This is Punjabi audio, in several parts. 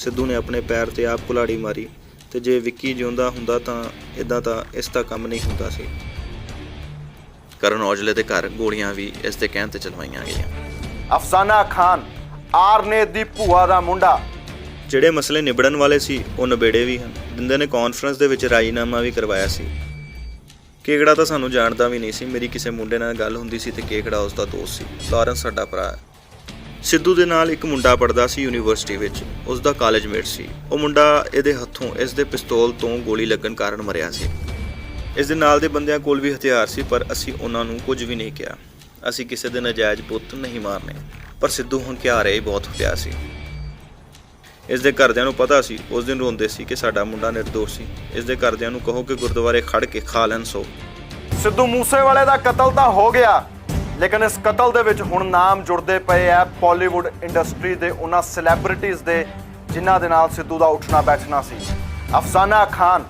ਸਿੱਧੂ ਨੇ ਆਪਣੇ ਪੈਰ ਤੇ ਆਪ ਕੁਲਾੜੀ ਮਾਰੀ ਤੇ ਜੇ ਵਿੱਕੀ ਜਿਉਂਦਾ ਹੁੰਦਾ ਤਾਂ ਇਦਾਂ ਤਾਂ ਇਸ ਦਾ ਕੰਮ ਨਹੀਂ ਹੁੰਦਾ ਸੀ। ਕਰਨ ਔਜਲੇ ਦੇ ਘਰ ਗੋਲੀਆਂ ਵੀ ਇਸ ਦੇ ਕਹਿਣ ਤੇ ਚਲਵਾਈਆਂ ਗਈਆਂ। ਅਫਸਾਨਾ ਖਾਨ ਆਰਨੇ ਦੀ ਭੂਆ ਦਾ ਮੁੰਡਾ। ਜਿਹੜੇ ਮਸਲੇ ਨਿਬੜਨ ਵਾਲੇ ਸੀ ਉਹ ਨਿਬੇੜੇ ਵੀ ਹਨ। ਬਿੰਦੇ ਨੇ ਕਾਨਫਰੰਸ ਦੇ ਵਿੱਚ ਰਾਜੀਨਾਮਾ ਵੀ ਕਰਵਾਇਆ ਸੀ। ਕੇਕੜਾ ਤਾਂ ਸਾਨੂੰ ਜਾਣਦਾ ਵੀ ਨਹੀਂ ਸੀ। ਮੇਰੀ ਕਿਸੇ ਮੁੰਡੇ ਨਾਲ ਗੱਲ ਹੁੰਦੀ ਸੀ ਤੇ ਕੇਕੜਾ ਉਸ ਦਾ ਦੋਸਤ ਸੀ। ਲਾਰੈਂਸ ਸਾਡਾ ਭਰਾ ਹੈ। ਸਿੱਧੂ ਦੇ ਨਾਲ ਇੱਕ ਮੁੰਡਾ ਪੜ੍ਹਦਾ ਸੀ ਯੂਨੀਵਰਸਿਟੀ ਵਿੱਚ, ਉਸ ਦਾ ਕਾਲਜ ਮੇਟ ਸੀ। ਉਹ ਮੁੰਡਾ ਇਹਦੇ ਹੱਥੋਂ ਇਸ ਦੇ ਪਿਸਤੌਲ ਤੋਂ ਗੋਲੀ ਲੱਗਣ ਕਾਰਨ ਮਰਿਆ ਸੀ। ਇਸ ਦੇ ਨਾਲ ਦੇ ਬੰਦਿਆਂ ਕੋਲ ਵੀ ਹਥਿਆਰ ਸੀ, ਪਰ ਅਸੀਂ ਉਹਨਾਂ ਨੂੰ ਕੁਝ ਵੀ ਨਹੀਂ ਕਿਹਾ। ਅਸੀਂ ਕਿਸੇ ਦੇ ਨਜਾਇਜ਼ ਪੁੱਤ ਨਹੀਂ ਮਾਰਨੇ। ਪਰ ਸਿੱਧੂ ਹੰਕਿਆ ਰਿਹਾ ਬਹੁਤ ਪਿਆ ਸੀ। ਇਸ ਦੇ ਘਰਦਿਆਂ ਨੂੰ ਪਤਾ ਸੀ। ਉਸ ਦਿਨ ਰੋਂਦੇ ਸੀ ਕਿ ਸਾਡਾ ਮੁੰਡਾ ਨਿਰਦੋਸ਼ ਸੀ। ਇਸ ਦੇ ਘਰਦਿਆਂ ਨੂੰ ਕਹੋ ਕਿ ਗੁਰਦੁਆਰੇ ਖੜ ਕੇ ਖਾ ਲੈਣ ਸੋ। ਸਿੱਧੂ ਮੂਸੇਵਾਲੇ ਦਾ ਕਤਲ ਤਾਂ ਹੋ ਗਿਆ, ਲੇਕਿਨ ਇਸ ਕਤਲ ਦੇ ਵਿੱਚ ਹੁਣ ਨਾਮ ਜੁੜਦੇ ਪਏ ਆ ਬਾਲੀਵੁੱਡ ਇੰਡਸਟਰੀ ਦੇ ਉਹਨਾਂ ਸੈਲੈਬ੍ਰਿਟੀਜ਼ ਦੇ ਜਿਨ੍ਹਾਂ ਦੇ ਨਾਲ ਸਿੱਧੂ ਦਾ ਉੱਠਣਾ ਬੈਠਣਾ ਸੀ। ਅਫਸਾਨਾ ਖਾਨ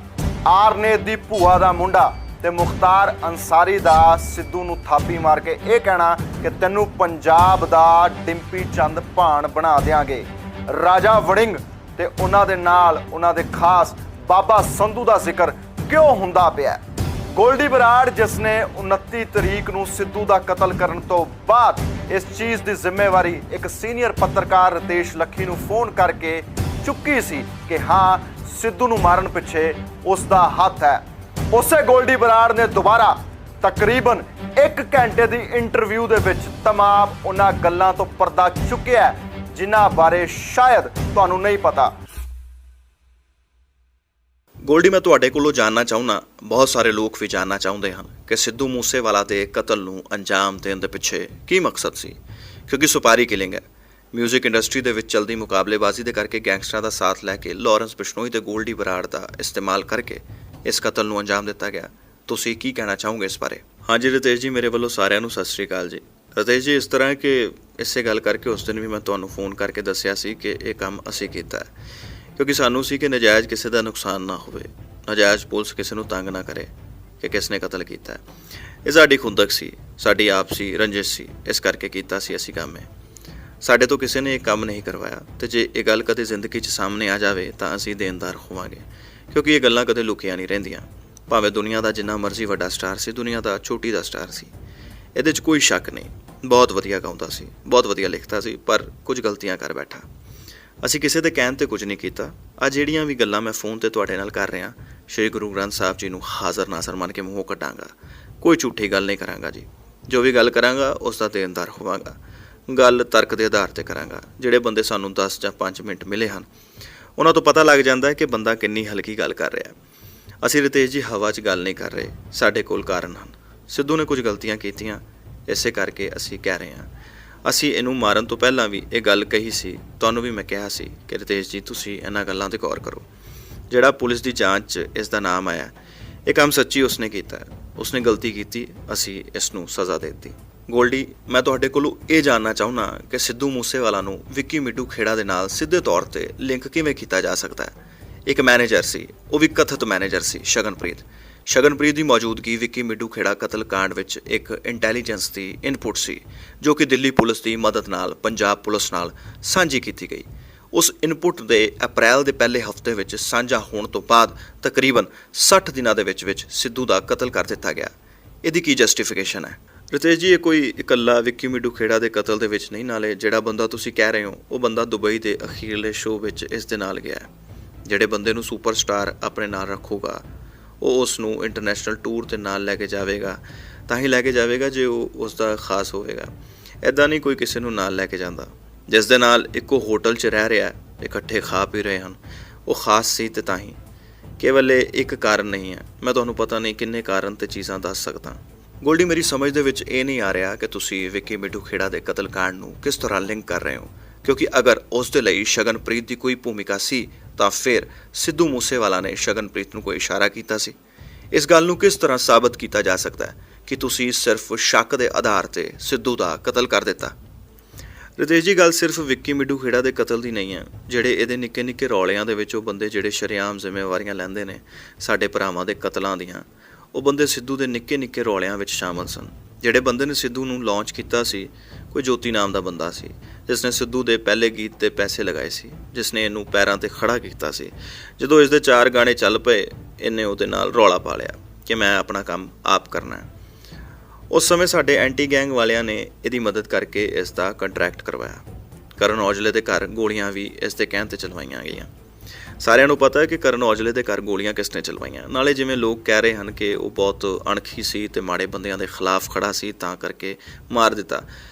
ਆਰਨੇ ਦੀ ਭੂਆ ਦਾ ਮੁੰਡਾ ਤੇ ਮੁਖਤਾਰ ਅੰਸਾਰੀ ਦਾ ਸਿੱਧੂ ਨੂੰ ਥਾਪੀ ਮਾਰ ਕੇ ਇਹ ਕਹਿਣਾ ਕਿ ਤੈਨੂੰ ਪੰਜਾਬ ਦਾ ਡਿੰਪੀ ਚੰਦ ਭਾਣ ਬਣਾ ਦਿਆਂਗੇ। ਰਾਜਾ ਵੜਿੰਗ ਤੇ ਉਹਨਾਂ ਦੇ ਨਾਲ ਉਹਨਾਂ ਦੇ ਖਾਸ ਬਾਬਾ ਸੰਧੂ ਦਾ ਜ਼ਿਕਰ ਕਿਉਂ ਹੁੰਦਾ ਪਿਆ? ਗੋਲਡੀ ਬਰਾੜ ਜਿਸ ਨੇ 29 ਤਰੀਕ ਨੂੰ ਸਿੱਧੂ ਦਾ ਕਤਲ ਕਰਨ ਤੋਂ ਬਾਅਦ ਇਸ ਚੀਜ਼ ਦੀ ਜ਼ਿੰਮੇਵਾਰੀ ਇੱਕ ਸੀਨੀਅਰ ਪੱਤਰਕਾਰ ਰਤੇਸ਼ ਲੱਖੀ ਨੂੰ ਫੋਨ ਕਰਕੇ ਚੁੱਕੀ ਸੀ ਕਿ ਹਾਂ ਸਿੱਧੂ ਨੂੰ ਮਾਰਨ ਪਿੱਛੇ ਉਸ ਦਾ ਹੱਥ ਹੈ। ਉਸੇ ਗੋਲਡੀ ਬਰਾੜ ਨੇ ਦੁਬਾਰਾ ਤਕਰੀਬਨ 1 ਘੰਟੇ ਦੀ ਇੰਟਰਵਿਊ ਦੇ ਵਿੱਚ ਤਮਾਮ ਉਹਨਾਂ ਗੱਲਾਂ ਤੋਂ ਪਰਦਾ ਚੁੱਕਿਆ ਜਿਨ੍ਹਾਂ ਬਾਰੇ ਸ਼ਾਇਦ ਤੁਹਾਨੂੰ ਨਹੀਂ ਪਤਾ। ਗੋਲਡੀ, ਮੈਂ ਤੁਹਾਡੇ ਕੋਲੋਂ ਜਾਣਨਾ ਚਾਹੁੰਦਾ, ਬਹੁਤ ਸਾਰੇ ਲੋਕ ਵੀ ਜਾਣਨਾ ਚਾਹੁੰਦੇ ਹਨ ਕਿ ਸਿੱਧੂ ਮੂਸੇਵਾਲਾ ਦੇ ਕਤਲ ਨੂੰ ਅੰਜਾਮ ਦੇਣ ਦੇ ਪਿੱਛੇ ਕੀ ਮਕਸਦ ਸੀ? ਕਿਉਂਕਿ ਸੁਪਾਰੀ ਕਿਲਿੰਗ ਹੈ। ਮਿਊਜ਼ਿਕ ਇੰਡਸਟਰੀ ਦੇ ਵਿੱਚ ਚਲਦੀ ਮੁਕਾਬਲੇਬਾਜ਼ੀ ਦੇ ਕਰਕੇ ਗੈਂਗਸਟਰਾਂ ਦਾ ਸਾਥ ਲੈ ਕੇ ਲਾਰੈਂਸ ਬਿਸ਼ਨੋਈ ਤੇ ਗੋਲਡੀ ਬਰਾੜ ਦਾ ਇਸਤੇਮਾਲ ਕਰਕੇ ਇਸ ਕਤਲ ਨੂੰ ਅੰਜਾਮ ਦਿੱਤਾ ਗਿਆ। ਤੁਸੀਂ ਕੀ ਕਹਿਣਾ ਚਾਹੋਗੇ ਇਸ ਬਾਰੇ? ਹਾਂਜੀ ਰਤੇਸ਼ ਜੀ, ਮੇਰੇ ਵੱਲੋਂ ਸਾਰਿਆਂ ਨੂੰ ਸਤਿ ਸ਼੍ਰੀ ਅਕਾਲ ਜੀ। ਰਤੇਸ਼ ਜੀ, ਇਸ ਤਰ੍ਹਾਂ ਕਿ ਇਸੇ ਗੱਲ ਕਰਕੇ ਉਸ ਦਿਨ ਵੀ ਮੈਂ ਤੁਹਾਨੂੰ ਫੋਨ ਕਰਕੇ ਦੱਸਿਆ ਸੀ ਕਿ ਇਹ ਕੰਮ ਅਸੀਂ ਕੀਤਾ ਹੈ, ਕਿਉਂਕਿ ਸਾਨੂੰ ਸੀ ਕਿ ਨਜਾਇਜ਼ ਕਿਸੇ ਦਾ ਨੁਕਸਾਨ ਨਾ ਹੋਵੇ, ਨਜਾਇਜ਼ ਪੁਲਿਸ ਕਿਸੇ ਨੂੰ ਤੰਗ ਨਾ ਕਰੇ ਕਿ ਕਿਸ ਨੇ ਕਤਲ ਕੀਤਾ ਹੈ। ਇਹ ਸਾਡੀ ਖੁੰਦਕ ਸੀ, ਸਾਡੀ ਆਪਸੀ ਰੰਜਿਸ਼ ਸੀ, ਇਸ ਕਰਕੇ ਕੀਤਾ ਸੀ ਅਸੀਂ ਕੰਮ। ਸਾਡੇ ਤੋਂ ਕਿਸੇ ਨੇ ਇਹ ਕੰਮ ਨਹੀਂ ਕਰਵਾਇਆ ਤੇ ਜੇ ਇਹ ਗੱਲ ਕਦੇ ਜ਼ਿੰਦਗੀ 'ਚ ਸਾਹਮਣੇ ਆ ਜਾਵੇ ਤਾਂ ਅਸੀਂ ਦੇਣਦਾਰ ਹੋਵਾਂਗੇ, ਕਿਉਂਕਿ ਇਹ ਗੱਲਾਂ ਕਦੇ ਲੁਕੀਆਂ ਨਹੀਂ ਰਹਿੰਦੀਆਂ। ਭਾਵੇਂ ਦੁਨੀਆ ਦਾ ਜਿੰਨਾ ਮਰਜ਼ੀ ਵੱਡਾ ਸਟਾਰ ਸੀ, ਦੁਨੀਆ ਦਾ ਛੋਟੀ ਦਾ ਸਟਾਰ ਸੀ, ਇਹਦੇ 'ਚ ਕੋਈ ਸ਼ੱਕ ਨਹੀਂ। ਬਹੁਤ ਵਧੀਆ ਗਾਉਂਦਾ ਸੀ, ਬਹੁਤ ਵਧੀਆ ਲਿਖਦਾ ਸੀ, ਪਰ ਕੁਝ ਗਲਤੀਆਂ ਕਰ ਬੈਠਾ। ਅਸੀਂ ਕਿਸੇ ਦੇ ਕਹਿਣ 'ਤੇ ਕੁਝ ਨਹੀਂ ਕੀਤਾ। ਆ ਜਿਹੜੀਆਂ ਵੀ ਗੱਲਾਂ ਮੈਂ ਫੋਨ 'ਤੇ ਤੁਹਾਡੇ ਨਾਲ ਕਰ ਰਿਹਾ, ਸ਼੍ਰੀ ਗੁਰੂ ਗ੍ਰੰਥ ਸਾਹਿਬ ਜੀ ਨੂੰ ਹਾਜ਼ਰ ਨਾਜ਼ਰ ਮੰਨ ਕੇ ਮੂੰਹੋਂ ਕੱਢਾਂਗਾ। ਕੋਈ ਝੂਠੀ ਗੱਲ ਨਹੀਂ ਕਰਾਂਗਾ ਜੀ। ਜੋ ਵੀ ਗੱਲ ਕਰਾਂਗਾ ਉਸ ਦਾ ਦੇਣਦਾਰ ਹੋਵਾਂਗਾ। ਗੱਲ ਤਰਕ ਦੇ ਆਧਾਰ 'ਤੇ ਕਰਾਂਗਾ। ਜਿਹੜੇ ਬੰਦੇ ਸਾਨੂੰ 10 ਜਾਂ 5 ਮਿੰਟ ਮਿਲੇ ਹਨ, ਉਹਨਾਂ ਤੋਂ ਪਤਾ ਲੱਗ ਜਾਂਦਾ ਹੈ ਕਿ ਬੰਦਾ ਕਿੰਨੀ ਹਲਕੀ ਗੱਲ ਕਰ ਰਿਹਾ। ਅਸੀਂ ਰਤੇਸ਼ ਜੀ ਹਵਾ 'ਚ ਗੱਲ ਨਹੀਂ ਕਰ ਰਹੇ, ਸਾਡੇ ਕੋਲ ਕਾਰਨ ਹਨ। ਸਿੱਧੂ ਨੇ ਕੁਝ ਗਲਤੀਆਂ ਕੀਤੀਆਂ, ਇਸੇ ਕਰਕੇ ਅਸੀਂ ਕਹਿ ਰਹੇ ਹਾਂ। ਅਸੀਂ ਇਹਨੂੰ ਮਾਰਨ ਤੋਂ ਪਹਿਲਾਂ ਵੀ ਇਹ ਗੱਲ ਕਹੀ ਸੀ, ਤੁਹਾਨੂੰ ਵੀ ਮੈਂ ਕਿਹਾ ਸੀ ਕਿ ਰਤੇਸ਼ ਜੀ ਤੁਸੀਂ ਇਹਨਾਂ ਗੱਲਾਂ 'ਤੇ ਗੌਰ ਕਰੋ। ਜਿਹੜਾ ਪੁਲਿਸ ਦੀ ਜਾਂਚ 'ਚ ਇਸ ਦਾ ਨਾਮ ਆਇਆ, ਇਹ ਕੰਮ ਸੱਚੀ ਉਸਨੇ ਕੀਤਾ। ਉਸਨੇ ਗਲਤੀ ਕੀਤੀ, ਅਸੀਂ ਇਸ ਨੂੰ ਸਜ਼ਾ ਦੇ ਦਿੱਤੀ। ਗੋਲਡੀ, ਮੈਂ ਤੁਹਾਡੇ ਕੋਲੋਂ ਇਹ ਜਾਣਨਾ ਚਾਹੁੰਦਾ ਕਿ ਸਿੱਧੂ ਮੂਸੇਵਾਲਾ ਨੂੰ ਵਿੱਕੀ ਮਿੱਠੂ ਖੇੜਾ ਦੇ ਨਾਲ ਸਿੱਧੇ ਤੌਰ 'ਤੇ ਲਿੰਕ ਕਿਵੇਂ ਕੀਤਾ ਜਾ ਸਕਦਾ ਹੈ? ਇੱਕ ਮੈਨੇਜਰ ਸੀ, ਉਹ ਵੀ ਕਥਿਤ ਮੈਨੇਜਰ ਸੀ, ਸ਼ਗਨਪ੍ਰੀਤ ਦੀ ਮੌਜੂਦਗੀ ਵਿੱਕੀ ਮਿੱਠੂ ਖੇੜਾ ਕਤਲ ਕਾਂਡ ਵਿੱਚ ਇੱਕ ਇੰਟੈਲੀਜੈਂਸ ਦੀ ਇਨਪੁਟ ਸੀ, ਜੋ ਕਿ ਦਿੱਲੀ ਪੁਲਿਸ ਦੀ ਮਦਦ ਨਾਲ ਪੰਜਾਬ ਪੁਲਿਸ ਨਾਲ ਸਾਂਝੀ ਕੀਤੀ ਗਈ। ਉਸ ਇਨਪੁਟ ਦੇ ਅਪ੍ਰੈਲ ਦੇ ਪਹਿਲੇ ਹਫ਼ਤੇ ਵਿੱਚ ਸਾਂਝਾ ਹੋਣ ਤੋਂ ਬਾਅਦ ਤਕਰੀਬਨ 60 ਦਿਨਾਂ ਦੇ ਵਿੱਚ ਸਿੱਧੂ ਦਾ ਕਤਲ ਕਰ ਦਿੱਤਾ ਗਿਆ। ਇਹਦੀ ਕੀ ਜਸਟੀਫਿਕੇਸ਼ਨ ਹੈ? ਰਤੇਸ਼ ਜੀ, ਇਹ ਕੋਈ ਇਕੱਲਾ ਵਿੱਕੀ ਮਿੱਠੂ ਖੇੜਾ ਦੇ ਕਤਲ ਦੇ ਵਿੱਚ ਨਹੀਂ। ਨਾਲੇ ਜਿਹੜਾ ਬੰਦਾ ਤੁਸੀਂ ਕਹਿ ਰਹੇ ਹੋ, ਉਹ ਬੰਦਾ ਦੁਬਈ ਦੇ ਅਖੀਰਲੇ ਸ਼ੋਅ ਵਿੱਚ ਇਸ ਦੇ ਨਾਲ ਗਿਆ। ਜਿਹੜੇ ਬੰਦੇ ਨੂੰ ਸੁਪਰਸਟਾਰ ਆਪਣੇ ਨਾਲ ਰੱਖੂਗਾ, ਉਹ ਉਸ ਨੂੰ ਇੰਟਰਨੈਸ਼ਨਲ ਟੂਰ 'ਤੇ ਨਾਲ ਲੈ ਕੇ ਜਾਵੇਗਾ, ਤਾਂ ਹੀ ਲੈ ਕੇ ਜਾਵੇਗਾ ਜੇ ਉਹ ਉਸ ਦਾ ਖਾਸ ਹੋਵੇਗਾ। ਇੱਦਾਂ ਨਹੀਂ ਕੋਈ ਕਿਸੇ ਨੂੰ ਨਾਲ ਲੈ ਕੇ ਜਾਂਦਾ। ਜਿਸ ਦੇ ਨਾਲ ਇੱਕੋ ਹੋਟਲ 'ਚ ਰਹਿ ਰਿਹਾ, ਇਕੱਠੇ ਖਾ ਪੀ ਰਹੇ ਹਨ, ਉਹ ਖਾਸ ਸੀ। ਤੇ ਤਾਂ ਹੀ ਕੇਵਲ ਇੱਕ ਕਾਰਨ ਨਹੀਂ ਹੈ, ਮੈਂ ਤੁਹਾਨੂੰ ਪਤਾ ਨਹੀਂ ਕਿੰਨੇ ਕਾਰਨ ਤੇ ਚੀਜ਼ਾਂ ਦੱਸ ਸਕਦਾ। ਗੋਲਡੀ, ਮੇਰੀ ਸਮਝ ਦੇ ਵਿੱਚ ਇਹ ਨਹੀਂ ਆ ਰਿਹਾ ਕਿ ਤੁਸੀਂ ਵਿੱਕੀ ਮਿੱਠੂ ਖੇੜਾ ਦੇ ਕਤਲ ਕਾਂਡ ਨੂੰ ਕਿਸ ਤਰ੍ਹਾਂ ਲਿੰਕ ਕਰ ਰਹੇ ਹੋ, ਕਿਉਂਕਿ ਅਗਰ ਉਸ ਦੇ ਲਈ ਸ਼ਗਨਪ੍ਰੀਤ ਦੀ ਕੋਈ ਭੂਮਿਕਾ ਸੀ ਤਾਂ ਫਿਰ ਸਿੱਧੂ ਮੂਸੇਵਾਲਾ ਨੇ ਸ਼ਗਨਪ੍ਰੀਤ ਨੂੰ ਕੋਈ ਇਸ਼ਾਰਾ ਕੀਤਾ ਸੀ। ਇਸ ਗੱਲ ਨੂੰ ਕਿਸ ਤਰ੍ਹਾਂ ਸਾਬਤ ਕੀਤਾ ਜਾ ਸਕਦਾ ਹੈ ਕਿ ਤੁਸੀਂ ਸਿਰਫ ਸ਼ੱਕ ਦੇ ਆਧਾਰ 'ਤੇ ਸਿੱਧੂ ਦਾ ਕਤਲ ਕਰ ਦਿੱਤਾ? ਰਤੇਸ਼ ਜੀ, ਗੱਲ ਸਿਰਫ ਵਿੱਕੀ ਮਿੱਠੂ ਖੇੜਾ ਦੇ ਕਤਲ ਦੀ ਨਹੀਂ ਹੈ। ਜਿਹੜੇ ਇਹਦੇ ਨਿੱਕੇ ਨਿੱਕੇ ਰੌਲਿਆਂ ਦੇ ਵਿੱਚ ਉਹ ਬੰਦੇ ਜਿਹੜੇ ਸ਼ਰੇਆਮ ਜ਼ਿੰਮੇਵਾਰੀਆਂ ਲੈਂਦੇ ਨੇ ਸਾਡੇ ਭਰਾਵਾਂ ਦੇ ਕਤਲਾਂ ਦੀਆਂ, ਉਹ ਬੰਦੇ ਸਿੱਧੂ ਦੇ ਨਿੱਕੇ ਨਿੱਕੇ ਰੌਲਿਆਂ ਵਿੱਚ ਸ਼ਾਮਲ ਸਨ। ਜਿਹੜੇ ਬੰਦੇ ਨੇ ਸਿੱਧੂ ਨੂੰ ਲਾਂਚ ਕੀਤਾ ਸੀ ਕੋਈ ਜੋਤੀ ਨਾਮ ਦਾ ਬੰਦਾ ਸੀ, ਜਿਸ ਨੇ ਸਿੱਧੂ ਦੇ ਪਹਿਲੇ ਗੀਤ ਤੇ ਪੈਸੇ ਲਗਾਏ ਸੀ, ਜਿਸ ਨੇ ਇਹਨੂੰ ਪੈਰਾਂ ਤੇ ਖੜਾ ਕੀਤਾ ਸੀ। ਜਦੋਂ ਇਸ ਦੇ 4 ਗਾਣੇ ਚੱਲ ਪਏ, ਇਹਨੇ ਉਹਦੇ ਨਾਲ ਰੌਲਾ ਪਾ ਲਿਆ ਕਿ ਮੈਂ ਆਪਣਾ ਕੰਮ ਆਪ ਕਰਨਾ ਹੈ। ਉਸ ਸਮੇਂ ਸਾਡੇ ਐਂਟੀ ਗੈਂਗ ਵਾਲਿਆਂ ਨੇ ਇਹਦੀ ਮਦਦ ਕਰਕੇ ਇਸ ਦਾ ਕੰਟਰੈਕਟ ਕਰਵਾਇਆ। ਕਰਨ ਔਜਲੇ ਦੇ ਘਰ ਗੋਲੀਆਂ ਵੀ ਇਸ ਦੇ ਕਹਿਣ ਤੇ ਚਲਵਾਈਆਂ ਗਈਆਂ। ਸਾਰਿਆਂ ਨੂੰ ਪਤਾ ਹੈ ਕਿ ਕਰਨ ਔਜਲੇ ਦੇ ਘਰ ਗੋਲੀਆਂ ਕਿਸ ਨੇ ਚਲਵਾਈਆਂ। ਨਾਲੇ ਜਿਵੇਂ ਲੋਕ ਕਹਿ ਰਹੇ ਹਨ ਕਿ ਉਹ ਬਹੁਤ ਅਣਖੀ ਸੀ ਤੇ ਮਾੜੇ ਬੰਦਿਆਂ ਦੇ ਖਿਲਾਫ ਖੜਾ ਸੀ ਤਾਂ ਕਰਕੇ ਮਾਰ ਦਿੱਤਾ,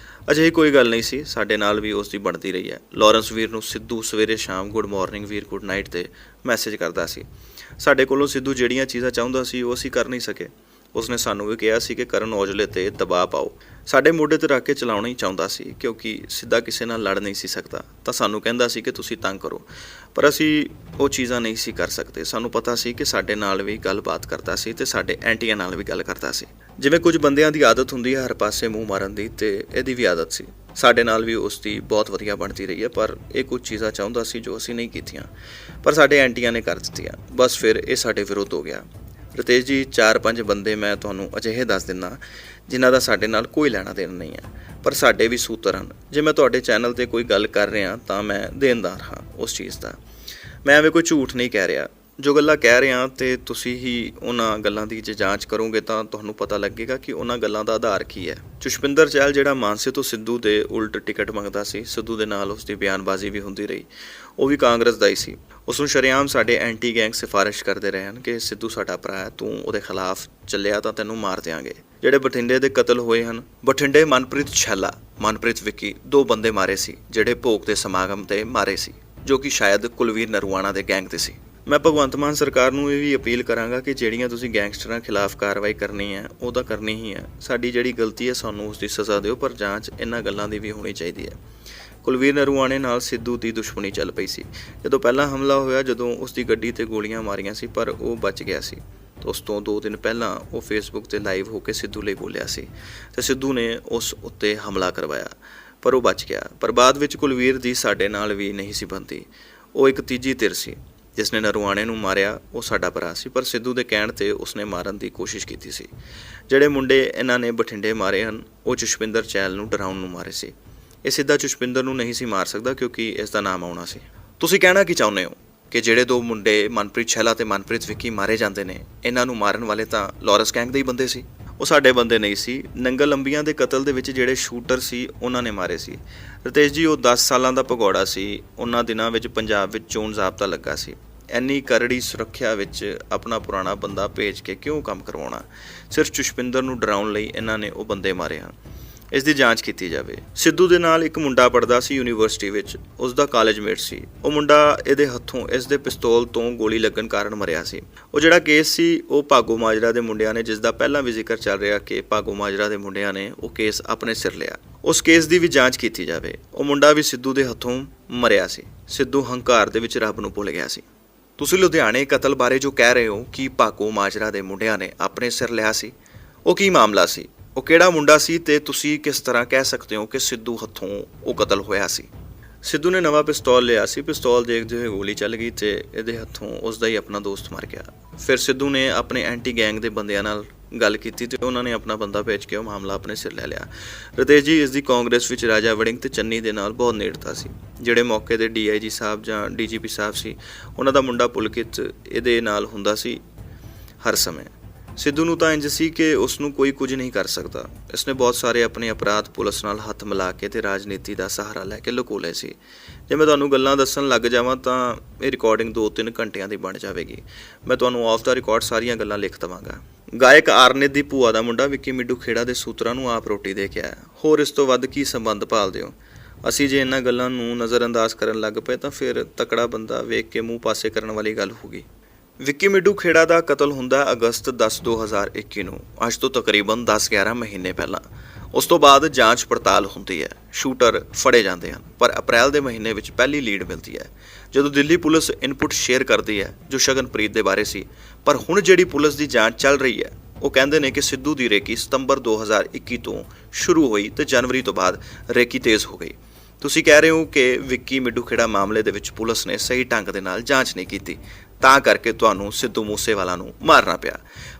ਅਜਿਹੀ ਕੋਈ ਗੱਲ ਨਹੀਂ ਸੀ। ਸਾਡੇ ਨਾਲ ਵੀ ਉਸ ਦੀ ਬਣਦੀ ਰਹੀ ਹੈ। ਲਾਰੈਂਸ ਵੀਰ ਨੂੰ ਸਿੱਧੂ ਸਵੇਰੇ ਸ਼ਾਮ ਗੁੱਡ ਮਾਰਨਿੰਗ ਵੀਰ, ਗੁੱਡ ਨਾਈਟ ਤੇ ਮੈਸੇਜ ਕਰਦਾ ਸੀ। ਸਾਡੇ ਕੋਲੋਂ ਸਿੱਧੂ ਜਿਹੜੀਆਂ ਚੀਜ਼ਾਂ ਚਾਹੁੰਦਾ ਸੀ ਉਹ ਅਸੀਂ ਕਰ ਨਹੀਂ ਸਕੇ। ਉਸਨੇ ਸਾਨੂੰ ਵੀ ਕਿਹਾ ਸੀ ਕਿ ਕਰਨ ਔਜਲੇ ਤੇ ਦਬਾਅ ਪਾਓ। ਸਾਡੇ ਮੋਢੇ ਤੇ ਰੱਖ ਕੇ ਚਲਾਉਣਾ ਹੀ ਚਾਹੁੰਦਾ ਸੀ, ਕਿਉਂਕਿ ਸਿੱਧਾ ਕਿਸੇ ਨਾਲ ਲੜ ਨਹੀਂ ਸੀ ਸਕਦਾ। ਤਾਂ ਸਾਨੂੰ ਕਹਿੰਦਾ ਸੀ ਕਿ ਤੁਸੀਂ ਤੰਗ ਕਰੋ, ਪਰ ਅਸੀਂ ਉਹ ਚੀਜ਼ਾਂ ਨਹੀਂ ਸੀ ਕਰ ਸਕਦੇ। ਸਾਨੂੰ ਪਤਾ ਸੀ ਕਿ ਸਾਡੇ ਨਾਲ ਵੀ ਗੱਲਬਾਤ ਕਰਦਾ ਸੀ ਤੇ ਸਾਡੇ ਐਂਟੀਆਂ ਨਾਲ ਵੀ ਗੱਲ ਕਰਦਾ ਸੀ। ਜਿਵੇਂ ਕੁਝ ਬੰਦਿਆਂ ਦੀ ਆਦਤ ਹੁੰਦੀ ਹੈ ਹਰ ਪਾਸੇ ਮੂੰਹ ਮਾਰਨ ਦੀ, ਤੇ ਇਹਦੀ ਵੀ ਆਦਤ ਸੀ। ਸਾਡੇ ਨਾਲ ਵੀ ਉਸ ਦੀ ਬਹੁਤ ਵਧੀਆ ਬਣਦੀ ਰਹੀ ਹੈ, ਪਰ ਇਹ ਕੁਝ ਚੀਜ਼ਾਂ ਚਾਹੁੰਦਾ ਸੀ ਜੋ ਅਸੀਂ ਨਹੀਂ ਕੀਤੀਆਂ, ਪਰ ਸਾਡੇ ਐਂਟੀਆਂ ਨੇ ਕਰ ਦਿੱਤੀਆਂ। ਬਸ ਫਿਰ ਇਹ ਸਾਡੇ ਵਿਰੁੱਧ ਹੋ ਗਿਆ। ਰਤੇਸ਼ ਜੀ, 4-5 ਬੰਦੇ ਮੈਂ ਤੁਹਾਨੂੰ ਅਜਿਹੇ ਦੱਸ ਦਿੰਦਾ ਜਿਨ੍ਹਾਂ ਦਾ ਸਾਡੇ ਨਾਲ ਕੋਈ ਲੈਣਾ ਦੇਣਾ ਨਹੀਂ ਹੈ, ਪਰ ਸਾਡੇ ਵੀ ਸੂਤਰ ਹਨ। ਜੇ ਮੈਂ ਤੁਹਾਡੇ ਚੈਨਲ ਤੇ ਕੋਈ ਗੱਲ ਕਰ ਰਿਹਾ ਤਾਂ ਮੈਂ ਦੇਣਦਾਰ ਹਾਂ ਉਸ ਚੀਜ਼ ਦਾ। ਮੈਂ ਐਵੇਂ ਕੋਈ ਝੂਠ ਨਹੀਂ ਕਹਿ ਰਿਹਾ। ਜੋ ਗੱਲਾਂ ਕਹਿ ਰਿਹਾ ਤੇ ਤੁਸੀਂ ਹੀ ਉਹਨਾਂ ਗੱਲਾਂ ਦੀ ਜੇ ਜਾਂਚ ਕਰੋਗੇ ਤਾਂ ਤੁਹਾਨੂੰ ਪਤਾ ਲੱਗੇਗਾ ਕਿ ਉਹਨਾਂ ਗੱਲਾਂ ਦਾ ਆਧਾਰ ਕੀ ਹੈ। ਜਸਵਿੰਦਰ ਚਹਿਲ ਜਿਹੜਾ ਮਾਨਸੇ ਤੋਂ ਸਿੱਧੂ ਦੇ ਉਲਟ ਟਿਕਟ ਮੰਗਦਾ ਸੀ, ਸਿੱਧੂ ਦੇ ਨਾਲ ਉਸ ਦੀ ਬਿਆਨਬਾਜ਼ੀ ਵੀ ਹੁੰਦੀ ਰਹੀ, ਉਹ ਵੀ ਕਾਂਗਰਸ ਦਾ ਹੀ ਸੀ। ਉਸ ਨੂੰ ਸ਼ਰੇਆਮ ਸਾਡੇ ਐਂਟੀ ਗੈਂਗ ਸਿਫਾਰਿਸ਼ ਕਰਦੇ ਰਹੇ ਹਨ ਕਿ ਸਿੱਧੂ ਸਾਡਾ ਭਰਾ ਹੈ, ਤੂੰ ਉਹਦੇ ਖਿਲਾਫ ਚੱਲਿਆ ਤਾਂ ਤੈਨੂੰ ਮਾਰ ਦਿਆਂਗੇ। ਜਿਹੜੇ ਬਠਿੰਡੇ ਦੇ ਕਤਲ ਹੋਏ ਹਨ, ਬਠਿੰਡੇ ਮਨਪ੍ਰੀਤ ਛੈਲਾ, ਮਨਪ੍ਰੀਤ ਵਿੱਕੀ, 2 ਬੰਦੇ ਮਾਰੇ ਸੀ ਜਿਹੜੇ ਭੋਗ ਦੇ ਸਮਾਗਮ ਤੇ ਮਾਰੇ ਸੀ, ਜੋ ਕਿ ਸ਼ਾਇਦ ਕੁਲਵੀਰ ਨਰਵਾਣਾ ਦੇ ਗੈਂਗ ਤੇ ਸੀ। ਮੈਂ ਭਗਵੰਤ ਮਾਨ ਸਰਕਾਰ ਨੂੰ ਇਹ ਵੀ ਅਪੀਲ ਕਰਾਂਗਾ ਕਿ ਜਿਹੜੀਆਂ ਤੁਸੀਂ ਗੈਂਗਸਟਰਾਂ ਖਿਲਾਫ ਕਾਰਵਾਈ ਕਰਨੀ ਹੈ ਉਹ ਤਾਂ ਕਰਨੀ ਹੀ ਹੈ। ਸਾਡੀ ਜਿਹੜੀ ਗਲਤੀ ਹੈ ਸਾਨੂੰ ਉਸ ਦੀ ਸਜ਼ਾ ਦਿਓ, ਪਰ ਜਾਂਚ ਇਹਨਾਂ ਗੱਲਾਂ ਦੀ ਵੀ ਹੋਣੀ ਚਾਹੀਦੀ ਹੈ। ਕੁਲਵੀਰ ਨਰਵਾਣੇ ਨਾਲ ਸਿੱਧੂ ਦੀ ਦੁਸ਼ਮਣੀ ਚੱਲ ਪਈ ਸੀ। ਜਦੋਂ ਪਹਿਲਾ ਹਮਲਾ ਹੋਇਆ, ਜਦੋਂ ਉਸ ਦੀ ਗੱਡੀ ਤੇ ਗੋਲੀਆਂ ਮਾਰੀਆਂ ਸੀ, ਪਰ ਉਹ ਬਚ ਗਿਆ ਸੀ। ਉਸ ਤੋਂ 2 ਦਿਨ ਪਹਿਲਾਂ ਉਹ ਫੇਸਬੁੱਕ ਤੇ ਲਾਈਵ ਹੋ ਕੇ ਸਿੱਧੂ ਲਈ ਬੋਲਿਆ ਸੀ ਤੇ ਸਿੱਧੂ ਨੇ ਉਸ ਉੱਤੇ ਹਮਲਾ ਕਰਵਾਇਆ, ਪਰ ਉਹ ਬਚ ਗਿਆ। ਪਰ ਬਾਅਦ ਵਿੱਚ ਕੁਲਵੀਰ ਦੀ ਸਾਡੇ ਨਾਲ ਵੀ ਨਹੀਂ ਸੀ ਬਣਦੀ। ਉਹ ਇੱਕ ਤੀਜੀ ਧਿਰ ਸੀ ਜਿਸ ਨੇ ਨਰਵਾਣੇ ਨੂੰ ਮਾਰਿਆ। ਉਹ ਸਾਡਾ ਭਰਾ ਸੀ, ਪਰ ਸਿੱਧੂ ਦੇ ਕਹਿਣ ਤੇ ਉਸਨੇ ਮਾਰਨ ਦੀ ਕੋਸ਼ਿਸ਼ ਕੀਤੀ ਸੀ। ਜਿਹੜੇ ਮੁੰਡੇ ਇਹਨਾਂ ਨੇ ਬਠਿੰਡੇ ਮਾਰੇ ਹਨ, ਉਹ ਜਸਵਿੰਦਰ ਚਹਿਲ ਨੂੰ ਡਰਾਉਣ ਨੂੰ ਮਾਰੇ ਸੀ। ਇਹ ਸਿੱਧਾ ਜਸਵਿੰਦਰ ਨੂੰ ਨਹੀਂ ਸੀ ਮਾਰ ਸਕਦਾ ਕਿਉਂਕਿ ਇਸ ਦਾ ਨਾਮ ਆਉਣਾ ਸੀ। ਤੁਸੀਂ ਕਹਿਣਾ ਕੀ ਚਾਹੁੰਦੇ ਹੋ ਕਿ ਜਿਹੜੇ 2 ਮੁੰਡੇ ਮਨਪ੍ਰੀਤ ਛੈਲਾ ਤੇ ਮਨਪ੍ਰੀਤ ਵਿੱਕੀ ਮਾਰੇ ਜਾਂਦੇ ਨੇ, ਇਹਨਾਂ ਨੂੰ ਮਾਰਨ ਵਾਲੇ ਤਾਂ ਲਾਰੈਂਸ ਗੈਂਗ ਦੇ ਹੀ ਬੰਦੇ ਸੀ? ਉਹ ਸਾਡੇ ਬੰਦੇ ਨਹੀਂ ਸੀ। ਨੰਗਲ ਅੰਬੀਆਂ ਦੇ ਕਤਲ ਦੇ ਵਿੱਚ ਜਿਹੜੇ ਸ਼ੂਟਰ ਸੀ ਉਹਨਾਂ ਨੇ ਮਾਰੇ ਸੀ। ਰਤੇਸ਼ ਜੀ, ਉਹ 10 ਸਾਲਾਂ ਦਾ ਭਗੌੜਾ ਸੀ। ਉਹਨਾਂ ਦਿਨਾਂ ਵਿੱਚ ਪੰਜਾਬ ਵਿੱਚ ਚੋਣ ਜ਼ਾਬਤਾ ਲੱਗਾ ਸੀ। ਇੰਨੀ ਕਰੜੀ ਸੁਰੱਖਿਆ ਵਿੱਚ ਆਪਣਾ ਪੁਰਾਣਾ ਬੰਦਾ ਭੇਜ ਕੇ ਕਿਉਂ ਕੰਮ ਕਰਵਾਉਣਾ? ਸਿਰਫ ਜਸਵਿੰਦਰ ਨੂੰ ਡਰਾਉਣ ਲਈ ਇਹਨਾਂ ਨੇ ਉਹ ਬੰਦੇ ਮਾਰੇ ਹਨ। ਇਸ ਦੀ ਜਾਂਚ ਕੀਤੀ ਜਾਵੇ। ਸਿੱਧੂ ਦੇ ਨਾਲ ਇੱਕ ਮੁੰਡਾ ਪੜ੍ਹਦਾ ਸੀ ਯੂਨੀਵਰਸਿਟੀ ਵਿੱਚ, ਉਸ ਦਾ ਕਾਲਜਮੇਟ ਸੀ। ਉਹ ਮੁੰਡਾ ਇਹਦੇ ਹੱਥੋਂ ਇਸ ਦੇ ਪਿਸਤੌਲ ਤੋਂ ਗੋਲੀ ਲੱਗਣ ਕਾਰਨ ਮਰਿਆ ਸੀ। ਉਹ ਜਿਹੜਾ ਕੇਸ ਸੀ ਉਹ ਭਾਗੋ ਮਾਜਰਾ ਦੇ ਮੁੰਡਿਆਂ ਨੇ, ਜਿਸ ਦਾ ਪਹਿਲਾਂ ਵੀ ਜ਼ਿਕਰ ਚੱਲ ਰਿਹਾ ਕਿ ਭਾਗੋ ਮਾਜਰਾ ਦੇ ਮੁੰਡਿਆਂ ਨੇ ਉਹ ਕੇਸ ਆਪਣੇ ਸਿਰ ਲਿਆ। ਉਸ ਕੇਸ ਦੀ ਵੀ ਜਾਂਚ ਕੀਤੀ ਜਾਵੇ। ਉਹ ਮੁੰਡਾ ਵੀ ਸਿੱਧੂ ਦੇ ਹੱਥੋਂ ਮਰਿਆ ਸੀ। ਸਿੱਧੂ ਹੰਕਾਰ ਦੇ ਵਿੱਚ ਰੱਬ ਨੂੰ ਭੁੱਲ ਗਿਆ ਸੀ। ਤੁਸੀਂ ਲੁਧਿਆਣੇ ਕਤਲ ਬਾਰੇ ਜੋ ਕਹਿ ਰਹੇ ਹੋ ਕਿ ਭਾਗੋ ਮਾਜਰਾ ਦੇ ਮੁੰਡਿਆਂ ਨੇ ਆਪਣੇ ਸਿਰ ਲਿਆ ਸੀ, ਉਹ ਕੀ ਮਾਮਲਾ ਸੀ? ਉਹ ਕਿਹੜਾ ਮੁੰਡਾ ਸੀ ਤੇ ਤੁਸੀਂ ਕਿਸ ਤਰ੍ਹਾਂ ਕਹਿ ਸਕਦੇ ਹੋ ਕਿ ਸਿੱਧੂ ਹੱਥੋਂ ਉਹ ਕਤਲ ਹੋਇਆ ਸੀ? ਸਿੱਧੂ ਨੇ ਨਵਾਂ ਪਿਸਤੌਲ ਲਿਆ ਸੀ। ਪਿਸਤੌਲ ਦੇਖਦੇ ਹੋਏ ਗੋਲੀ ਚੱਲ ਗਈ ਤੇ ਇਹਦੇ ਹੱਥੋਂ ਉਸ ਦਾ ਹੀ ਆਪਣਾ ਦੋਸਤ ਮਰ ਗਿਆ। ਫਿਰ ਸਿੱਧੂ ਨੇ ਆਪਣੇ ਐਂਟੀ ਗੈਂਗ ਦੇ ਬੰਦਿਆਂ ਨਾਲ ਗੱਲ ਕੀਤੀ ਤੇ ਉਹਨਾਂ ਨੇ ਆਪਣਾ ਬੰਦਾ ਭੇਜ ਕੇ ਉਹ ਮਾਮਲਾ ਆਪਣੇ ਸਿਰ ਲੈ ਲਿਆ। ਰਤੇਸ਼ ਜੀ, ਇਸ ਦੀ ਕਾਂਗਰਸ ਵਿੱਚ ਰਾਜਾ ਵੜਿੰਗ ਤੇ ਚੰਨੀ ਦੇ ਨਾਲ ਬਹੁਤ ਨੇੜਤਾ ਸੀ। ਜਿਹੜੇ ਮੌਕੇ ਦੇ DIG ਸਾਹਿਬ ਜਾਂ DGP ਸਾਹਿਬ ਸੀ, ਉਹਨਾਂ ਦਾ ਮੁੰਡਾ ਪੁਲਕਿਤ ਇਹਦੇ ਨਾਲ ਹੁੰਦਾ ਸੀ ਹਰ ਸਮੇਂ। ਸਿੱਧੂ ਨੂੰ ਤਾਂ ਇੰਜ ਸੀ ਕਿ ਉਸ ਨੂੰ ਕੋਈ ਕੁਝ ਨਹੀਂ ਕਰ ਸਕਦਾ। ਇਸਨੇ ਬਹੁਤ ਸਾਰੇ ਆਪਣੇ ਅਪਰਾਧ ਪੁਲਿਸ ਨਾਲ ਹੱਥ ਮਿਲਾ ਕੇ ਤੇ ਰਾਜਨੀਤੀ ਦਾ ਸਹਾਰਾ ਲੈ ਕੇ ਲੁਕੋ ਲਏ ਸੀ। ਜੇ ਮੈਂ ਤੁਹਾਨੂੰ ਗੱਲਾਂ ਦੱਸਣ ਲੱਗ ਜਾਵਾਂ ਤਾਂ ਇਹ ਰਿਕਾਰਡਿੰਗ 2-3 ਘੰਟਿਆਂ ਦੀ ਬਣ ਜਾਵੇਗੀ। ਮੈਂ ਤੁਹਾਨੂੰ ਆਫ ਦਾ ਰਿਕਾਰਡ ਸਾਰੀਆਂ ਗੱਲਾਂ ਲਿਖ ਦੇਵਾਂਗਾ। ਗਾਇਕ ਆਰਨਿਤ ਦੀ ਭੂਆ ਦਾ ਮੁੰਡਾ ਵਿੱਕੀ ਮਿੱਡੂ ਖੇੜਾ ਦੇ ਸੂਤਰਾਂ ਨੂੰ ਆਪ ਰੋਟੀ ਦੇ ਕੇ ਆਇਆ। ਹੋਰ ਇਸ ਤੋਂ ਵੱਧ ਕੀ ਸੰਬੰਧ ਭਾਲਦੇ ਹੋ? ਅਸੀਂ ਜੇ ਇਹਨਾਂ ਗੱਲਾਂ ਨੂੰ ਨਜ਼ਰਅੰਦਾਜ਼ ਕਰਨ ਲੱਗ ਪਏ ਤਾਂ ਫਿਰ ਤਕੜਾ ਬੰਦਾ ਵੇਖ ਕੇ ਮੂੰਹ ਪਾਸੇ ਕਰਨ ਵਾਲੀ ਗੱਲ ਹੋਊਗੀ। ਵਿੱਕੀ ਮਿੱਡੂ ਖੇੜਾ ਦਾ ਕਤਲ ਹੁੰਦਾ ਅਗਸਤ 10, 2021 ਨੂੰ, ਅੱਜ ਤੋਂ ਤਕਰੀਬਨ 10-11 ਮਹੀਨੇ ਪਹਿਲਾਂ। ਉਸ ਤੋਂ ਬਾਅਦ ਜਾਂਚ ਪੜਤਾਲ ਹੁੰਦੀ ਹੈ, ਸ਼ੂਟਰ ਫੜੇ ਜਾਂਦੇ ਹਨ, ਪਰ ਅਪ੍ਰੈਲ ਦੇ ਮਹੀਨੇ ਵਿੱਚ ਪਹਿਲੀ ਲੀਡ ਮਿਲਦੀ ਹੈ ਜਦੋਂ ਦਿੱਲੀ ਪੁਲਿਸ ਇਨਪੁਟ ਸ਼ੇਅਰ ਕਰਦੀ ਹੈ ਜੋ ਸ਼ਗਨਪ੍ਰੀਤ ਦੇ ਬਾਰੇ ਸੀ। ਪਰ ਹੁਣ ਜਿਹੜੀ ਪੁਲਿਸ ਦੀ ਜਾਂਚ ਚੱਲ ਰਹੀ ਹੈ, ਉਹ ਕਹਿੰਦੇ ਨੇ ਕਿ ਸਿੱਧੂ ਦੀ ਰੇਕੀ ਸਤੰਬਰ 2021 ਤੋਂ ਸ਼ੁਰੂ ਹੋਈ ਤੇ ਜਨਵਰੀ ਤੋਂ ਬਾਅਦ ਰੇਕੀ ਤੇਜ਼ ਹੋ ਗਈ। ਤੁਸੀਂ ਕਹਿ ਰਹੇ ਹੋ ਕਿ ਵਿੱਕੀ ਮਿੱਡੂ ਖੇੜਾ ਮਾਮਲੇ ਦੇ ਵਿੱਚ ਪੁਲਿਸ ਨੇ ਸਹੀ ਢੰਗ ਦੇ ਨਾਲ ਜਾਂਚ ਨਹੀਂ ਕੀਤੀ। ਤਾਂ ਕਰਕੇ ਤੁਹਾਨੂੰ ਸਿੱਧੂ ਮੂਸੇਵਾਲਾ ਨੂੰ ਮਾਰਨਾ ਪਿਆ।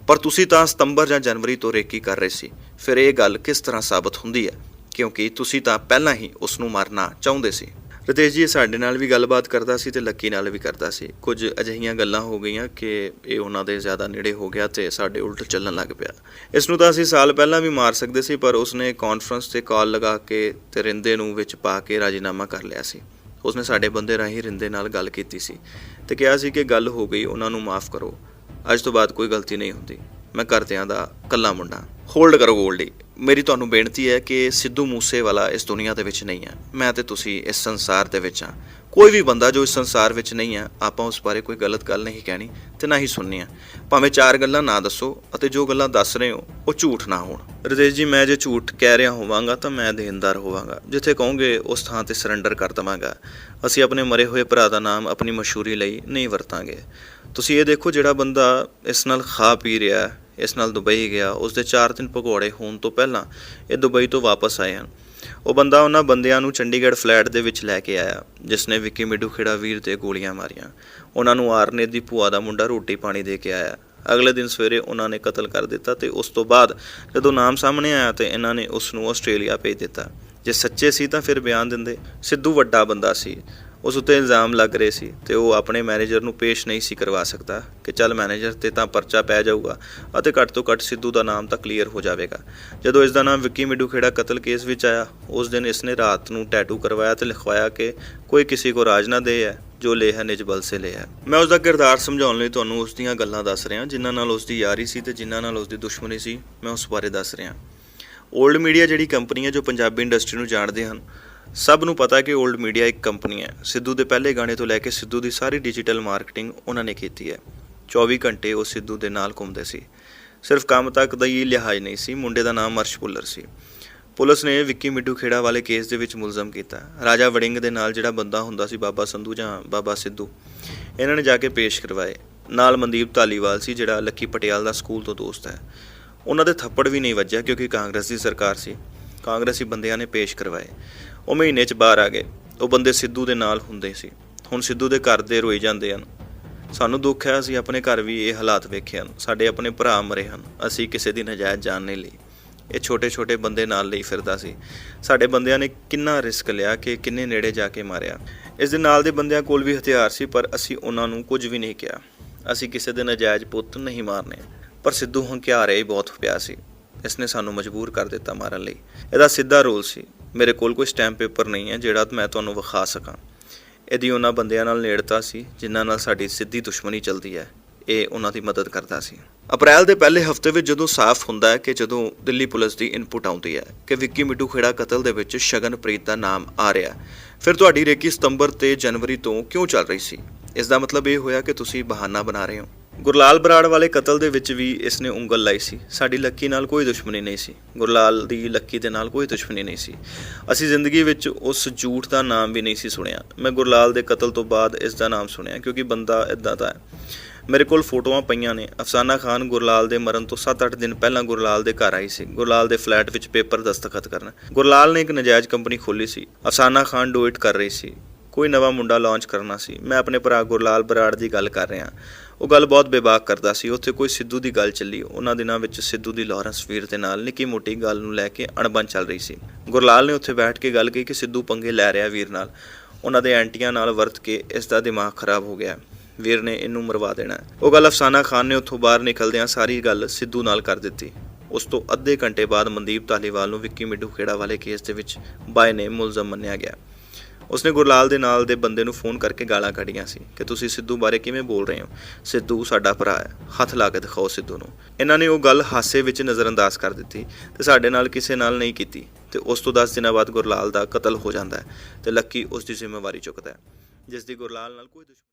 ਪਰ ਤੁਸੀਂ ਤਾਂ ਸਤੰਬਰ ਜਾਂ ਜਨਵਰੀ ਤੋਂ ਰੇਕੀ ਕਰ ਰਹੇ ਸੀ। ਫਿਰ ਇਹ ਗੱਲ ਕਿਸ ਤਰ੍ਹਾਂ ਸਾਬਤ ਹੁੰਦੀ ਹੈ, ਕਿਉਂਕਿ ਤੁਸੀਂ ਤਾਂ ਪਹਿਲਾਂ ਹੀ ਉਸ ਨੂੰ ਮਾਰਨਾ ਚਾਹੁੰਦੇ ਸੀ। ਰਤੇਸ਼ ਜੀ ਸਾਡੇ ਨਾਲ ਵੀ ਗੱਲਬਾਤ ਕਰਦਾ ਸੀ ਤੇ ਲੱਕੀ ਨਾਲ ਵੀ ਕਰਦਾ ਸੀ। ਕੁਝ ਅਜਿਹੀਆਂ ਗੱਲਾਂ ਹੋ ਗਈਆਂ ਕਿ ਇਹ ਉਹਨਾਂ ਦੇ ਜ਼ਿਆਦਾ ਨੇੜੇ ਹੋ ਗਿਆ ਤੇ ਸਾਡੇ ਉਲਟ ਚੱਲਣ ਲੱਗ ਪਿਆ। ਇਸ ਨੂੰ ਤਾਂ ਅਸੀਂ ਸਾਲ ਪਹਿਲਾਂ ਵੀ ਮਾਰ ਸਕਦੇ ਸੀ, ਪਰ ਉਸਨੇ ਕਾਨਫਰੰਸ ਤੇ ਕਾਲ ਲਗਾ ਕੇ ਤੇ ਰਿੰਦੇ ਨੂੰ ਵਿੱਚ ਪਾ ਕੇ ਰਾਜੀਨਾਮਾ ਕਰ ਲਿਆ ਸੀ। ਉਸਨੇ ਸਾਡੇ ਬੰਦੇ ਰਾਹੀਂ ਰਿੰਦੇ ਨਾਲ ਗੱਲ ਕੀਤੀ ਸੀ ਤੇ ਕਿਹਾ ਸੀ ਕਿ ਗੱਲ ਹੋ ਗਈ, ਉਹਨਾਂ ਨੂੰ ਮਾਫ ਕਰੋ, ਅੱਜ ਤੋਂ ਬਾਅਦ ਕੋਈ ਗਲਤੀ ਨਹੀਂ ਹੁੰਦੀ, ਮੈਂ ਘਰਦਿਆਂ ਦਾ ਇਕੱਲਾ ਮੁੰਡਾ। ਹੋਲਡ ਕਰੋ ਗੋਲਡੀ, ਮੇਰੀ ਤੁਹਾਨੂੰ ਬੇਨਤੀ ਹੈ ਕਿ ਸਿੱਧੂ ਮੂਸੇਵਾਲਾ ਇਸ ਦੁਨੀਆ ਦੇ ਵਿੱਚ ਨਹੀਂ ਹੈ, ਮੈਂ ਤੇ ਤੁਸੀਂ ਇਸ ਸੰਸਾਰ ਦੇ ਵਿੱਚ ਹਾਂ। ਕੋਈ ਵੀ ਬੰਦਾ ਜੋ ਇਸ ਸੰਸਾਰ ਵਿੱਚ ਨਹੀਂ ਹੈ, ਆਪਾਂ ਉਸ ਬਾਰੇ ਕੋਈ ਗਲਤ ਗੱਲ ਨਹੀਂ ਕਹਿਣੀ ਤੇ ਨਾ ਹੀ ਸੁਣਨੀ ਆ। ਭਾਵੇਂ 4 ਗੱਲਾਂ ਨਾ ਦੱਸੋ ਅਤੇ ਜੋ ਗੱਲਾਂ ਦੱਸ ਰਹੇ ਹੋ ਉਹ ਝੂਠ ਨਾ ਹੋਣ। ਰਤੇਸ਼ ਜੀ ਮੈਂ ਜੇ ਝੂਠ ਕਹਿ ਰਿਹਾ ਹੋਵਾਂਗਾ ਤਾਂ ਮੈਂ ਦੇਣਦਾਰ ਹੋਵਾਂਗਾ, ਜਿੱਥੇ ਕਹੋਗੇ ਉਸ ਥਾਂ ਤੇ ਸਰੈਂਡਰ ਕਰ ਦੇਵਾਂਗਾ। ਅਸੀਂ ਆਪਣੇ ਮਰੇ ਹੋਏ ਭਰਾ ਦਾ ਨਾਮ ਆਪਣੀ ਮਸ਼ਹੂਰੀ ਲਈ ਨਹੀਂ ਵਰਤਾਂਗੇ। ਤੁਸੀਂ ਇਹ ਦੇਖੋ, ਜਿਹੜਾ ਬੰਦਾ ਇਸ ਨਾਲ ਖਾ ਪੀ ਰਿਹਾ, ਇਸ ਨਾਲ ਦੁਬਈ ਗਿਆ, ਉਸ ਦੇ 4 ਦਿਨ ਭਗੌੜੇ ਹੋਣ ਤੋਂ ਪਹਿਲਾਂ ਇਹ ਦੁਬਈ ਤੋਂ ਵਾਪਸ ਆਏ ਹਨ। ਉਹ ਬੰਦਾ ਉਹਨਾਂ ਬੰਦਿਆਂ ਨੂੰ ਚੰਡੀਗੜ੍ਹ ਫਲੈਟ ਦੇ ਵਿੱਚ ਲੈ ਕੇ ਆਇਆ ਜਿਸ ਨੇ ਵਿੱਕੀ ਮਿੱਡੂ ਖੇੜਾ ਵੀਰ 'ਤੇ ਗੋਲੀਆਂ ਮਾਰੀਆਂ। ਉਹਨਾਂ ਨੂੰ ਆਰਨੇ ਦੀ ਭੂਆ ਦਾ ਮੁੰਡਾ ਰੋਟੀ ਪਾਣੀ ਦੇ ਕੇ ਆਇਆ। ਅਗਲੇ ਦਿਨ ਸਵੇਰੇ ਉਹਨਾਂ ਨੇ ਕਤਲ ਕਰ ਦਿੱਤਾ ਤੇ ਉਸ ਤੋਂ ਬਾਅਦ ਜਦੋਂ ਨਾਮ ਸਾਹਮਣੇ ਆਇਆ ਤੇ ਇਹਨਾਂ ਨੇ ਉਸ ਨੂੰ ਆਸਟ੍ਰੇਲੀਆ ਭੇਜ ਦਿੱਤਾ। ਜੇ ਸੱਚੇ ਸੀ ਤਾਂ ਫਿਰ ਬਿਆਨ ਦਿੰਦੇ। ਸਿੱਧੂ ਵੱਡਾ ਬੰਦਾ ਸੀ, ਉਸ ਉੱਤੇ ਇਲਜ਼ਾਮ ਲੱਗ ਰਹੇ ਸੀ ਤੇ ਉਹ ਆਪਣੇ ਮੈਨੇਜਰ ਨੂੰ ਪੇਸ਼ ਨਹੀਂ ਸੀ ਕਰਵਾ ਸਕਦਾ ਕਿ ਚੱਲ ਮੈਨੇਜਰ ਤੇ ਤਾਂ ਪਰਚਾ ਪੈ ਜਾਊਗਾ ਅਤੇ ਘੱਟ ਤੋਂ ਘੱਟ ਸਿੱਧੂ ਦਾ ਨਾਮ ਤਾਂ ਕਲੀਅਰ ਹੋ ਜਾਵੇਗਾ। ਜਦੋਂ ਇਸ ਦਾ ਨਾਮ ਵਿੱਕੀ ਮਿੱਡੂ ਖੇੜਾ ਕਤਲ ਕੇਸ ਵਿੱਚ ਆਇਆ, ਉਸ ਦਿਨ ਇਸਨੇ ਰਾਤ ਨੂੰ ਟੈਟੂ ਕਰਵਾਇਆ ਤੇ ਲਿਖਵਾਇਆ ਕਿ ਕੋਈ ਕਿਸੇ ਕੋ ਰਾਜ ਨਾ ਦੇ ਹੈ, ਜੋ ਲੈ ਹੈ ਨਿਜ ਬਲ ਸੇ ਲੈ ਹੈ। ਮੈਂ ਉਸ ਦਾ ਕਿਰਦਾਰ ਸਮਝਾਉਣ ਲਈ ਤੁਹਾਨੂੰ ਉਸ ਦੀਆਂ ਗੱਲਾਂ ਦੱਸ ਰਿਹਾ, ਜਿਨ੍ਹਾਂ ਨਾਲ ਉਸ ਦੀ ਯਾਰੀ ਸੀ ਤੇ ਜਿਨ੍ਹਾਂ ਨਾਲ ਉਸ ਦੀ ਦੁਸ਼ਮਣੀ ਸੀ, ਮੈਂ ਉਸ ਬਾਰੇ ਦੱਸ ਰਿਹਾ। ਓਲਡ ਮੀਡੀਆ ਜਿਹੜੀ ਕੰਪਨੀ ਹੈ ਜੋ ਪੰਜਾਬੀ ਇੰਡਸਟਰੀ ਨੂੰ ਜਾਣਦੇ ਹਨ, ਸਭ ਨੂੰ ਪਤਾ ਕਿ ਓਲਡ ਮੀਡੀਆ ਇੱਕ ਕੰਪਨੀ ਹੈ। ਸਿੱਧੂ ਦੇ ਪਹਿਲੇ ਗਾਣੇ ਤੋਂ ਲੈ ਕੇ ਸਿੱਧੂ ਦੀ ਸਾਰੀ ਡਿਜੀਟਲ ਮਾਰਕੀਟਿੰਗ ਉਹਨਾਂ ਨੇ ਕੀਤੀ ਹੈ। 24 ਘੰਟੇ ਉਹ ਸਿੱਧੂ ਦੇ ਨਾਲ ਘੁੰਮਦੇ ਸੀ। ਸਿਰਫ ਕੰਮ ਤੱਕ ਦਾ ਹੀ ਲਿਹਾਜ਼ ਨਹੀਂ ਸੀ। ਮੁੰਡੇ ਦਾ ਨਾਮ ਅਰਸ਼ ਭੁੱਲਰ ਸੀ। ਪੁਲਿਸ ਨੇ ਵਿੱਕੀ ਮਿੱਡੂ ਖੇੜਾ ਵਾਲੇ ਕੇਸ ਦੇ ਵਿੱਚ ਮੁਲਜ਼ਮ ਕੀਤਾ। ਰਾਜਾ ਵੜਿੰਗ ਦੇ ਨਾਲ ਜਿਹੜਾ ਬੰਦਾ ਹੁੰਦਾ ਸੀ, ਬਾਬਾ ਸੰਧੂ ਜਾਂ ਬਾਬਾ ਸਿੱਧੂ, ਇਹਨਾਂ ਨੇ ਜਾ ਕੇ ਪੇਸ਼ ਕਰਵਾਏ। ਨਾਲ ਮਨਦੀਪ ਧਾਲੀਵਾਲ ਸੀ ਜਿਹੜਾ ਲੱਕੀ ਪਟਿਆਲ ਦਾ ਸਕੂਲ ਤੋਂ ਦੋਸਤ ਹੈ। ਉਹਨਾਂ ਦੇ ਥੱਪੜ ਵੀ ਨਹੀਂ ਵੱਜਿਆ ਕਿਉਂਕਿ ਕਾਂਗਰਸ ਦੀ ਸਰਕਾਰ ਸੀ। ਕਾਂਗਰਸੀ ਬੰਦਿਆਂ ਨੇ ਪੇਸ਼ ਕਰਵਾਏ। ਉਹ ਮਹੀਨੇ 'ਚ ਬਾਹਰ ਆ ਗਏ। ਉਹ ਬੰਦੇ ਸਿੱਧੂ ਦੇ ਨਾਲ ਹੁੰਦੇ ਸੀ। ਹੁਣ ਸਿੱਧੂ ਦੇ ਘਰ ਦੇ ਰੋਈ ਜਾਂਦੇ ਹਨ। ਸਾਨੂੰ ਦੁੱਖ ਹੈ, ਅਸੀਂ ਆਪਣੇ ਘਰ ਵੀ ਇਹ ਹਾਲਾਤ ਵੇਖੇ ਹਨ। ਸਾਡੇ ਆਪਣੇ ਭਰਾ ਮਰੇ ਹਨ, ਅਸੀਂ ਕਿਸੇ ਦੀ ਨਜਾਇਜ਼ ਜਾਨ ਨਹੀਂ ਲਈ। ਇਹ ਛੋਟੇ ਬੰਦੇ ਨਾਲ ਲਈ ਫਿਰਦਾ ਸੀ। ਸਾਡੇ ਬੰਦਿਆਂ ਨੇ ਕਿੰਨਾ ਰਿਸਕ ਲਿਆ ਕਿ ਕਿੰਨੇ ਨੇੜੇ ਜਾ ਕੇ ਮਾਰਿਆ। ਇਸ ਦੇ ਨਾਲ ਦੇ ਬੰਦਿਆਂ ਕੋਲ ਵੀ ਹਥਿਆਰ ਸੀ, ਪਰ ਅਸੀਂ ਉਹਨਾਂ ਨੂੰ ਕੁਝ ਵੀ ਨਹੀਂ ਕਿਹਾ। ਅਸੀਂ ਕਿਸੇ ਦੇ ਨਜਾਇਜ਼ ਪੁੱਤ ਨਹੀਂ ਮਾਰਨੇ। ਪਰ ਸਿੱਧੂ ਹੰਕਿਆਰੇ ਹੀ ਬਹੁਤ ਪਿਆ ਸੀ। ਇਸਨੇ ਸਾਨੂੰ ਮਜਬੂਰ ਕਰ ਦਿੱਤਾ ਮਾਰਨ ਲਈ। ਇਹਦਾ ਸਿੱਧਾ ਰੋਲ ਸੀ। ਮੇਰੇ ਕੋਲ ਕੋਈ ਸਟੈਂਪ ਪੇਪਰ ਨਹੀਂ ਹੈ ਜਿਹੜਾ ਮੈਂ ਤੁਹਾਨੂੰ ਵਿਖਾ ਸਕਾਂ। ਇਹਦੀ ਉਹਨਾਂ ਬੰਦਿਆਂ ਨਾਲ ਨੇੜਤਾ ਸੀ ਜਿਨ੍ਹਾਂ ਨਾਲ ਸਾਡੀ ਸਿੱਧੀ ਦੁਸ਼ਮਣੀ ਚੱਲਦੀ ਹੈ। ਇਹ ਉਹਨਾਂ ਦੀ ਮਦਦ ਕਰਦਾ ਸੀ। ਅਪ੍ਰੈਲ ਦੇ ਪਹਿਲੇ ਹਫ਼ਤੇ ਵਿੱਚ ਜਦੋਂ ਸਾਫ਼ ਹੁੰਦਾ ਹੈ ਕਿ ਜਦੋਂ ਦਿੱਲੀ ਪੁਲਿਸ ਦੀ ਇਨਪੁਟ ਆਉਂਦੀ ਹੈ ਕਿ ਵਿੱਕੀ ਮਿੱਡੂ ਖੇੜਾ ਕਤਲ ਦੇ ਵਿੱਚ ਸ਼ਗਨਪ੍ਰੀਤ ਦਾ ਨਾਮ ਆ ਰਿਹਾ, ਫਿਰ ਤੁਹਾਡੀ ਰੇਕੀ ਸਤੰਬਰ ਤੇ ਜਨਵਰੀ ਤੋਂ ਕਿਉਂ ਚੱਲ ਰਹੀ ਸੀ? ਇਸ ਦਾ ਮਤਲਬ ਇਹ ਹੋਇਆ ਕਿ ਤੁਸੀਂ ਬਹਾਨਾ ਬਣਾ ਰਹੇ ਹੋ। ਗੁਰਲਾਲ ਬਰਾੜ ਵਾਲੇ ਕਤਲ ਦੇ ਵਿੱਚ ਵੀ ਇਸਨੇ ਉਂਗਲ ਲਾਈ ਸੀ। ਸਾਡੀ ਲੱਕੀ ਨਾਲ ਕੋਈ ਦੁਸ਼ਮਣੀ ਨਹੀਂ ਸੀ। ਗੁਰਲਾਲ ਦੀ ਲੱਕੀ ਦੇ ਨਾਲ ਕੋਈ ਦੁਸ਼ਮਣੀ ਨਹੀਂ ਸੀ। ਅਸੀਂ ਜ਼ਿੰਦਗੀ ਵਿੱਚ ਉਸ ਝੂਠ ਦਾ ਨਾਮ ਵੀ ਨਹੀਂ ਸੀ ਸੁਣਿਆ। ਮੈਂ ਗੁਰਲਾਲ ਦੇ ਕਤਲ ਤੋਂ ਬਾਅਦ ਇਸ ਦਾ ਨਾਮ ਸੁਣਿਆ ਕਿਉਂਕਿ ਬੰਦਾ ਇੱਦਾਂ ਦਾ ਹੈ। ਮੇਰੇ ਕੋਲ ਫੋਟੋਆਂ ਪਈਆਂ ਨੇ। ਅਫਸਾਨਾ ਖਾਨ ਗੁਰਲਾਲ ਦੇ ਮਰਨ ਤੋਂ 7-8 ਦਿਨ ਪਹਿਲਾਂ ਗੁਰਲਾਲ ਦੇ ਘਰ ਆਈ ਸੀ, ਗੁਰਲਾਲ ਦੇ ਫਲੈਟ ਵਿੱਚ ਪੇਪਰ ਦਸਤਖਤ ਕਰਨ। ਗੁਰਲਾਲ ਨੇ ਇੱਕ ਨਜਾਇਜ਼ ਕੰਪਨੀ ਖੋਲ੍ਹੀ ਸੀ। ਅਫਸਾਨਾ ਖਾਨ ਡੂ ਇਟ ਕਰ ਰਹੀ ਸੀ। ਕੋਈ ਨਵਾਂ ਮੁੰਡਾ ਲਾਂਚ ਕਰਨਾ ਸੀ। ਮੈਂ ਆਪਣੇ ਭਰਾ ਗੁਰਲਾਲ ਬਰਾੜ ਦੀ ਗੱਲ ਕਰ ਰਿਹਾ। ਉਹ ਗੱਲ ਬਹੁਤ ਬੇਬਾਕ ਕਰਦਾ ਸੀ। ਉੱਥੇ ਕੋਈ ਸਿੱਧੂ ਦੀ ਗੱਲ ਚੱਲੀ। ਉਹਨਾਂ ਦਿਨਾਂ ਵਿੱਚ ਸਿੱਧੂ ਦੀ ਲਾਰੈਂਸ ਵੀਰ ਦੇ ਨਾਲ ਨਿੱਕੀ ਮੋਟੀ ਗੱਲ ਨੂੰ ਲੈ ਕੇ ਅਣਬਣ ਚੱਲ ਰਹੀ ਸੀ। ਗੁਰਲਾਲ ਨੇ ਉੱਥੇ ਬੈਠ ਕੇ ਗੱਲ ਕਹੀ ਕਿ ਸਿੱਧੂ ਪੰਗੇ ਲੈ ਰਿਹਾ ਵੀਰ ਨਾਲ। ਉਹਨਾਂ ਦੇ ਐਂਟੀਆਂ ਨਾਲ ਵਰਤ ਕੇ ਇਸ ਦਾ ਦਿਮਾਗ ਖਰਾਬ ਹੋ ਗਿਆ। ਵੀਰ ਨੇ ਇਹਨੂੰ ਮਰਵਾ ਦੇਣਾ। ਉਹ ਗੱਲ ਅਫਸਾਨਾ ਖਾਨ ਨੇ ਉੱਥੋਂ ਬਾਹਰ ਨਿਕਲਦਿਆਂ ਸਾਰੀ ਗੱਲ ਸਿੱਧੂ ਨਾਲ ਕਰ ਦਿੱਤੀ। ਉਸ ਤੋਂ ਅੱਧੇ ਘੰਟੇ ਬਾਅਦ ਮਨਦੀਪ ਧਾਲੀਵਾਲ ਨੂੰ ਵਿੱਕੀ ਮਿੱਡੂ ਖੇੜਾ ਵਾਲੇ ਕੇਸ ਦੇ ਵਿੱਚ ਬਾਏ ਨੇਮ ਮੁਲਜ਼ਮ ਮੰਨਿਆ ਗਿਆ। ਉਸਨੇ ਗੁਰਲਾਲ ਦੇ ਨਾਲ ਦੇ ਬੰਦੇ ਨੂੰ ਫੋਨ ਕਰਕੇ ਗਾਲਾਂ ਕੱਢੀਆਂ ਸੀ ਕਿ ਤੁਸੀਂ ਸਿੱਧੂ ਬਾਰੇ ਕਿਵੇਂ ਬੋਲ ਰਹੇ ਹੋ? ਸਿੱਧੂ ਸਾਡਾ ਭਰਾ ਹੈ, ਹੱਥ ਲਾ ਕੇ ਦਿਖਾਓ ਸਿੱਧੂ ਨੂੰ। ਇਹਨਾਂ ਨੇ ਉਹ ਗੱਲ ਹਾਸੇ ਵਿੱਚ ਨਜ਼ਰਅੰਦਾਜ਼ ਕਰ ਦਿੱਤੀ ਤੇ ਸਾਡੇ ਨਾਲ ਕਿਸੇ ਨਾਲ ਨਹੀਂ ਕੀਤੀ। ਤੇ ਉਸ ਤੋਂ 10 ਦਿਨਾਂ ਬਾਅਦ ਗੁਰਲਾਲ ਦਾ ਕਤਲ ਹੋ ਜਾਂਦਾ ਹੈ ਤੇ ਲੱਕੀ ਉਸ ਦੀ ਜ਼ਿੰਮੇਵਾਰੀ ਚੁੱਕਦਾ ਹੈ, ਜਿਸ ਦੀ ਗੁਰਲਾਲ ਨਾਲ ਕੋਈ